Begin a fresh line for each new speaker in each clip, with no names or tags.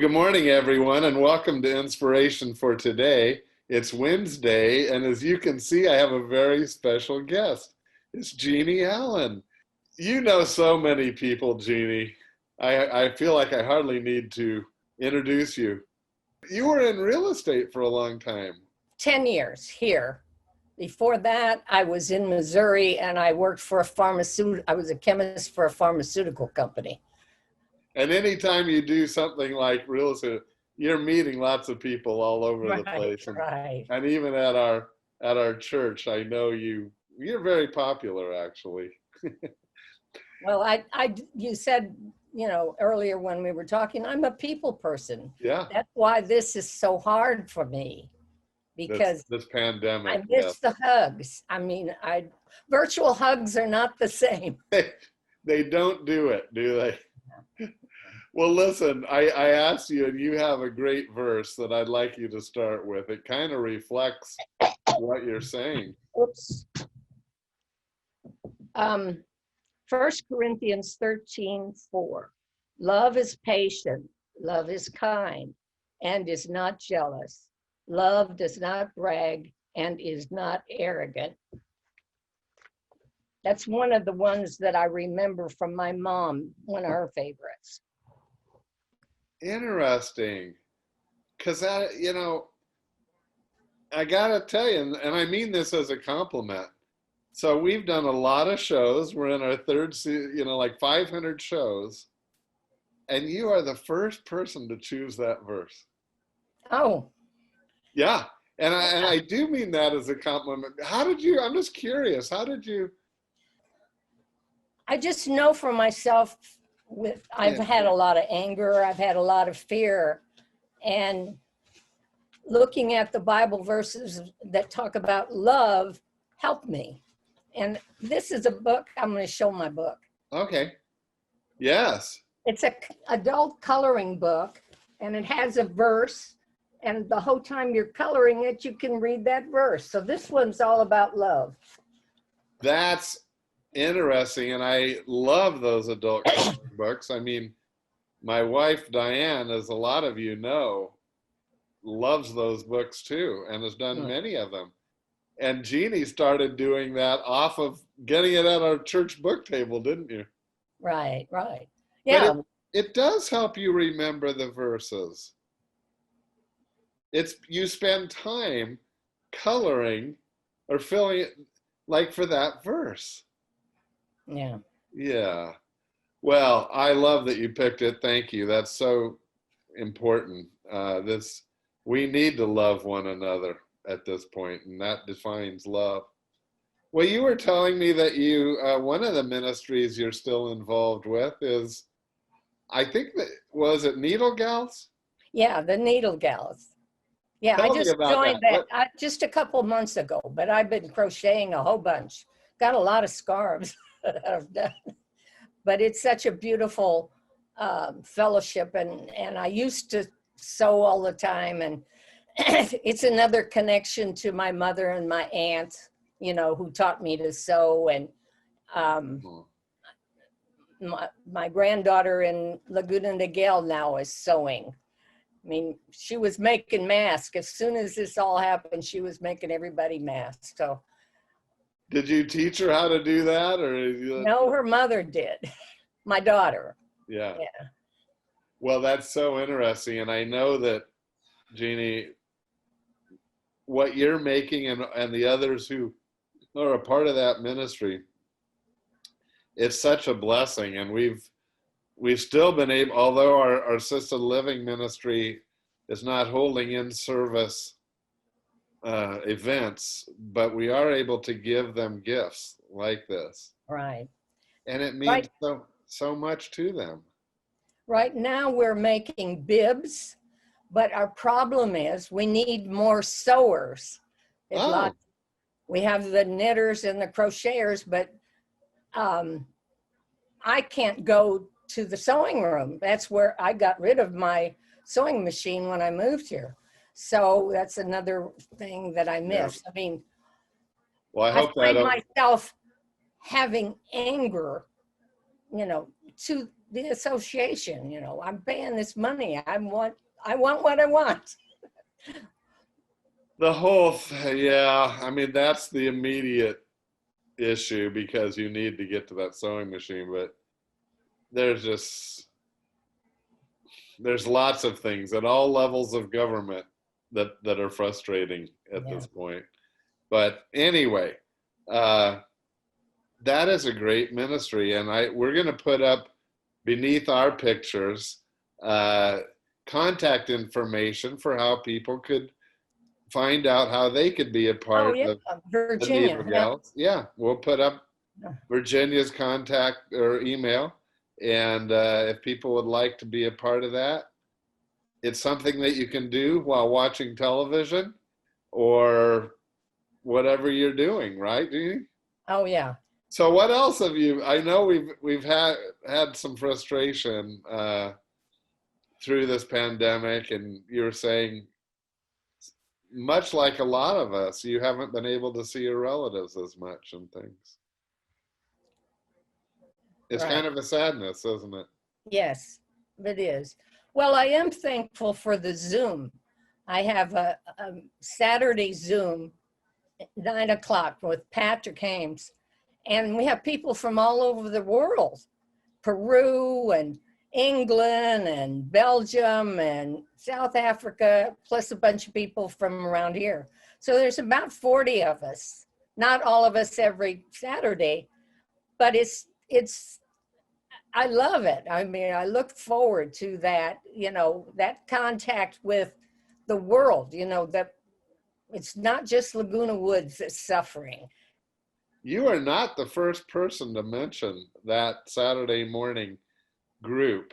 good morning, everyone, and welcome to Inspiration for Today. It's Wednesday, and as you can see, I have a very special guest. It's Jeanne Allen. You know so many people, Jeanne. I feel like I hardly need to introduce you. You were in real estate for a long time.
10 years here. Before that, I was in Missouri and I worked for I was a chemist for a pharmaceutical company.
And anytime you do something like real estate, you're meeting lots of people all over the place. And even at our church, I know you're very popular, actually.
Well, you said, earlier when we were talking, I'm a people person.
Yeah.
That's why this is so hard for me, because
this pandemic.
I miss the hugs. I mean, virtual hugs are not the same.
They don't do it, do they? Well, listen, I asked you, and you have a great verse that I'd like you to start with. It kind of reflects what you're saying.
Oops. 1 Corinthians 13:4. Love is patient, love is kind, and is not jealous. Love does not brag and is not arrogant. That's one of the ones that I remember from my mom, one of her favorites.
Interesting. Because I gotta tell you, and I mean this as a compliment. So we've done a lot of shows. We're in our third season, like 500 shows. And you are the first person to choose that verse.
Oh.
Yeah. And I do mean that as a compliment. I'm just curious, how did you?
I just know for myself, I've had a lot of anger, I've had a lot of fear, and looking at the Bible verses that talk about love helped me. And this is a book, I'm going to show my book.
Okay. Yes.
It's an adult coloring book, and it has a verse, and the whole time you're coloring it, you can read that verse. So this one's all about love.
That's interesting, and I love those adult coloring books. I mean, my wife, Diane, as a lot of you know, loves those books too, and has done many of them. And Jeanne started doing that off of getting it at our church book table, didn't you?
Right. Yeah.
But it does help you remember the verses. You spend time coloring or filling it like for that verse.
Yeah.
Yeah. Well, I love that you picked it. Thank you. That's so important. We need to love one another at this point, and that defines love. Well, you were telling me that one of the ministries you're still involved with is, I think was it Needle Gals?
Yeah, the Needle Gals. Yeah, I just joined that just a couple months ago, but I've been crocheting a whole bunch. Got a lot of scarves that I've done. But it's such a beautiful fellowship, and I used to sew all the time, and it's another connection to my mother and my aunt, who taught me to sew, and my granddaughter in Laguna Niguel now is sewing. I mean, she was making masks. As soon as this all happened, she was making everybody masks. So,
did you teach her how to do that, or?
No, her mother did. My daughter.
Yeah. Well, that's so interesting, and I know that, Jeanne, what you're making and the others who are a part of that ministry, it's such a blessing, and we've still been able, although our assisted living ministry is not holding in-service events, but we are able to give them gifts like this.
Right.
And it means so much to them.
Right now we're making bibs, but our problem is we need more sewers. We have the knitters and the crocheters, but I can't go to the sewing room. That's where I got rid of my sewing machine when I moved here. So that's another thing that I miss. Yeah. I mean,
well, I
find myself having anger, to the association, I'm paying this money. I want what I want.
The whole, yeah, I mean, that's the immediate issue because you need to get to that sewing machine, but there's lots of things at all levels of government that are frustrating at this point. But anyway, that is a great ministry, and we're going to put up beneath our pictures contact information for how people could find out how they could be a part of
Virginia.
the Needle Gals. Yeah, we'll put up Virginia's contact or email, and if people would like to be a part of that, it's something that you can do while watching television or whatever you're doing, right, Jeanne?
Oh yeah.
So what else have you? I know we've had some frustration through this pandemic, and you were saying, much like a lot of us, you haven't been able to see your relatives as much and things. It's kind of a sadness, isn't it?
Yes, it is. Well, I am thankful for the Zoom. I have a Saturday Zoom at 9 o'clock with Patrick Hames, and we have people from all over the world, Peru and England and Belgium and South Africa, plus a bunch of people from around here. So there's about 40 of us, not all of us every Saturday, but I love it. I mean, I look forward to that, that contact with the world, that it's not just Laguna Woods that's suffering.
You are not the first person to mention that Saturday morning group,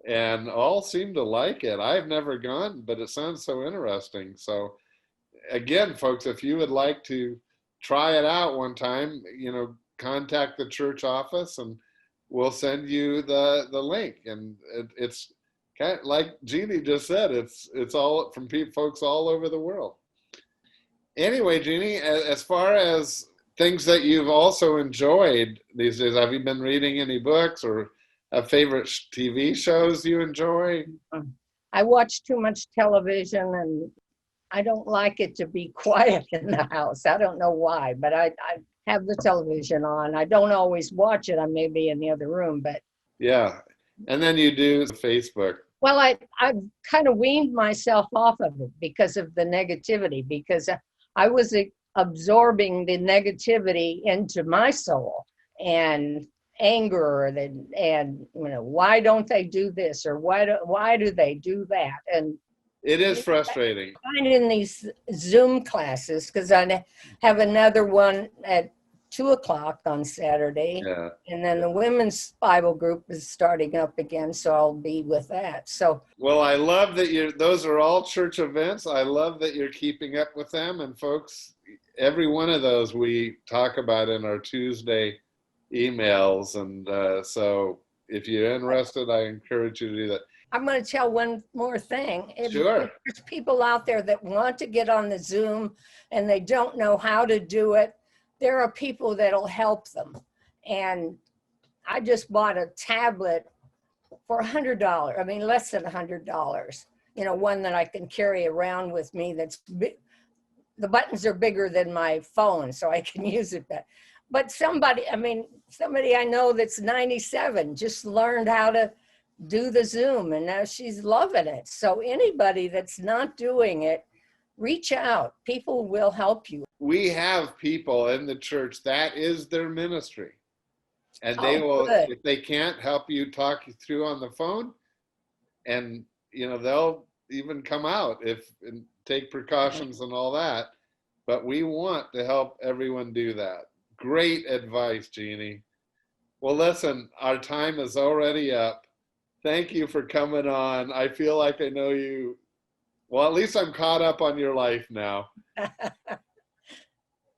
and all seem to like it. I've never gone, but it sounds so interesting. So again, folks, if you would like to try it out one time, contact the church office and we'll send you the link. And it's kind of like Jeanne just said, it's all from folks all over the world. Anyway, Jeanne, as far as things that you've also enjoyed these days, have you been reading any books or have favorite TV shows you enjoy?
I watch too much television, and I don't like it to be quiet in the house. I don't know why, but I have the television on. I don't always watch it. I may be in the other room, but.
Yeah. And then you do Facebook.
Well, I've kind of weaned myself off of it because of the negativity, because I was absorbing the negativity into my soul and anger and why don't they do this, or why do they do that? And
it is frustrating.
I find in these Zoom classes, because I have another one at 2 o'clock on Saturday, and then the women's Bible group is starting up again, so I'll be with that. So,
well, I love that those are all church events. I love that you're keeping up with them, and folks, every one of those we talk about in our Tuesday emails, and so if you're interested, I encourage you to do that.
I'm going to tell one more thing.
Sure.
If there's people out there that want to get on the Zoom and they don't know how to do it, there are people that'll help them. And I just bought a tablet for $100. I mean, less than $100. One that I can carry around with me that's big. The buttons are bigger than my phone, so I can use it better. But somebody I know that's 97 just learned how to do the Zoom, and now she's loving it. So anybody that's not doing it, reach out. People will help you.
We have people in the church that is their ministry, and they will, if they can't help you, talk you through on the phone, and they'll even come out and take precautions and all that. But we want to help everyone do that. Great advice, Jeanne. Well, listen, our time is already up. Thank you for coming on. I feel like I know you. Well, at least I'm caught up on your life now.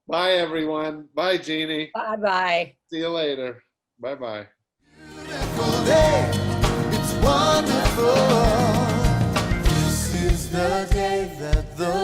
Bye, everyone. Bye, Jeanne.
Bye-bye.
See you later. Bye-bye.
Beautiful day. It's wonderful. This is the day that the